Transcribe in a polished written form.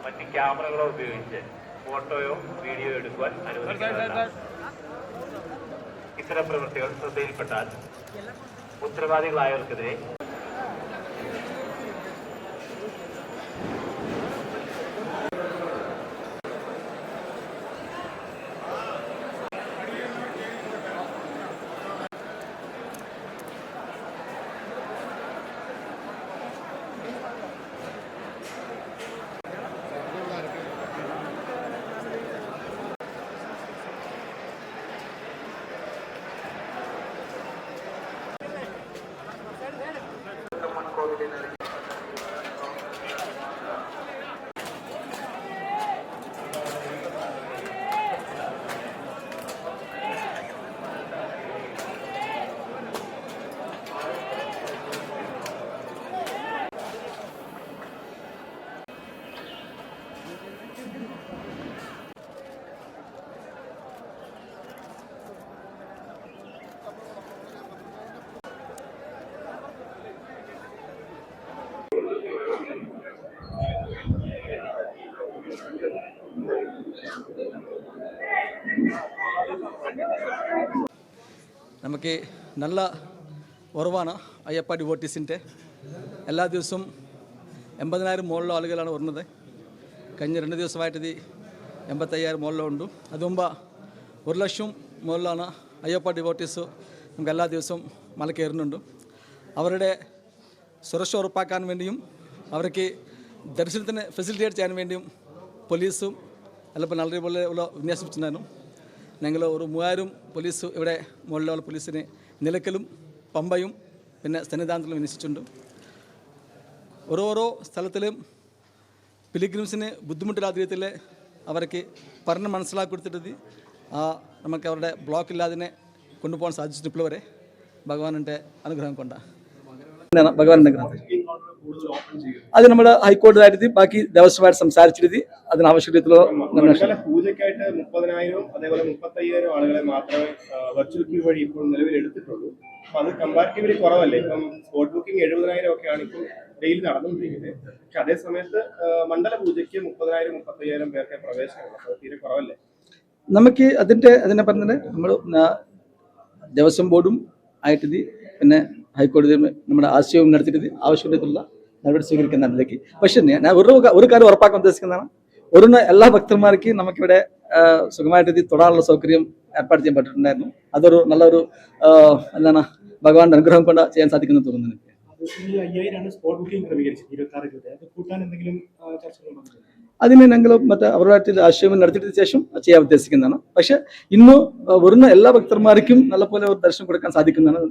മറ്റ് ക്യാമറകളോ ഉപയോഗിച്ച് ഫോട്ടോയോ വീഡിയോ എടുക്കുവാൻ അനുവദിക്കുന്നതല്ല. ഇത്തരം പ്രവൃത്തികൾ ശ്രദ്ധയിൽപ്പെട്ടാൽ ഉത്തരവാദികളായവർക്കെതിരെ നമുക്ക് നല്ല ഉറവാണ് അയ്യപ്പ ഡിവോട്ടീസിൻ്റെ. എല്ലാ ദിവസവും 80,000 മുകളിലുള്ള ആളുകളാണ് വരുന്നത്. കഴിഞ്ഞ 2 ദിവസമായിട്ട് ഇത് 85,000 മുകളിലുണ്ട്. അതുമുമ്പ് 1,00,000 മുകളിലാണ് അയ്യപ്പ ഡിവോട്ടീസ് നമുക്ക് എല്ലാ ദിവസവും മല കയറുന്നുണ്ട്. അവരുടെ സുരക്ഷ ഉറപ്പാക്കാൻ വേണ്ടിയും അവർക്ക് ദർശനത്തിന് ഫെസിലിറ്റേറ്റ് ചെയ്യാൻ വേണ്ടിയും പോലീസും എല്ലാം നല്ലപോലെ വിന്യാസിപ്പിച്ചിട്ടുണ്ടായിരുന്നു. ഞങ്ങൾ ഒരു 3000 പോലീസ് ഇവിടെ മുകളിലുള്ള പോലീസിനെ നിലയ്ക്കലും പമ്പയും പിന്നെ സന്നിധാനത്തിലും വിന്യസിച്ചിട്ടുണ്ട്. ഓരോരോ സ്ഥലത്തിലും പിലിഗ്രിംസിന് ബുദ്ധിമുട്ടില്ലാത്ത രീതിയിൽ അവർക്ക് പറഞ്ഞ് മനസ്സിലാക്കി കൊടുത്തിട്ട് നമുക്ക് അവരുടെ ബ്ലോക്ക് ഇല്ലാതെ കൊണ്ടുപോകാൻ സാധിച്ചിട്ട് ഇപ്പോൾ വരെ ഭഗവാന്റെ അനുഗ്രഹം കൊണ്ടാണ്. ഭഗവാന്റെ അനുഗ്രഹം അത് നമ്മുടെ ഹൈക്കോടതിയായിട്ട് ബാക്കി ദേവസ്വമായിട്ട് സംസാരിച്ചിട്ട് അതിന് ആവശ്യത്തിലുള്ള പൂജയ്ക്കായിട്ട് 30,000 അതേപോലെ 35,000 ആളുകളെ മാത്രമേ വെർച്വൽ ക്യൂ വഴി ഇപ്പോൾ നിലവിൽ എടുത്തിട്ടുള്ളൂ. അപ്പൊ അത് കമ്പാരിറ്റീവ്ലി കുറവല്ലേ? ഇപ്പം സ്പോട്ട് ബുക്കിംഗ് 70,000 ഒക്കെയാണ് ഇപ്പോൾ ഡെയിലി നടന്നുകൊണ്ടിരിക്കുന്നത്. പക്ഷെ അതേ സമയത്ത് മണ്ഡല പൂജയ്ക്ക് 30,000 35,000 പേർക്ക് പ്രവേശനമുള്ളൂ. അത് തീരെ കുറവല്ലേ? നമുക്ക് അതിനെ പറഞ്ഞത് നമ്മൾ ദേവസ്വം ബോർഡും ആയിട്ട് പിന്നെ ഹൈക്കോടതി നമ്മുടെ ആശയവും നടത്തിയിട്ട് ആവശ്യത്തിലുള്ള നടപടി സ്വീകരിക്കുന്നതിലേക്ക്. പക്ഷേ ഞാൻ ഒരു കാര്യം ഉറപ്പാക്കാൻ ഉദ്ദേശിക്കുന്നതാണ്, എല്ലാ ഭക്തന്മാർക്കും നമുക്കിവിടെ സുഖമായിട്ട് ഇത് തൊടാനുള്ള സൗകര്യം ഏർപ്പാട് ചെയ്യാൻ പറ്റിയിട്ടുണ്ടായിരുന്നു. അതൊരു നല്ലൊരു എന്താണ് ഭഗവാന്റെ അനുഗ്രഹം കൊണ്ട് ചെയ്യാൻ സാധിക്കുന്നു തോന്നുന്നു എനിക്ക്. അതിന് ഞങ്ങൾ അവരുമായിട്ട് ആശയം നടത്തിയതിനു ശേഷം ചെയ്യാൻ ഉദ്ദേശിക്കുന്നതാണ്. പക്ഷെ ഇന്ന് വരുന്ന എല്ലാ ഭക്തന്മാർക്കും നല്ലപോലെ ഒരു ദർശനം കൊടുക്കാൻ സാധിക്കുന്നതാണ്.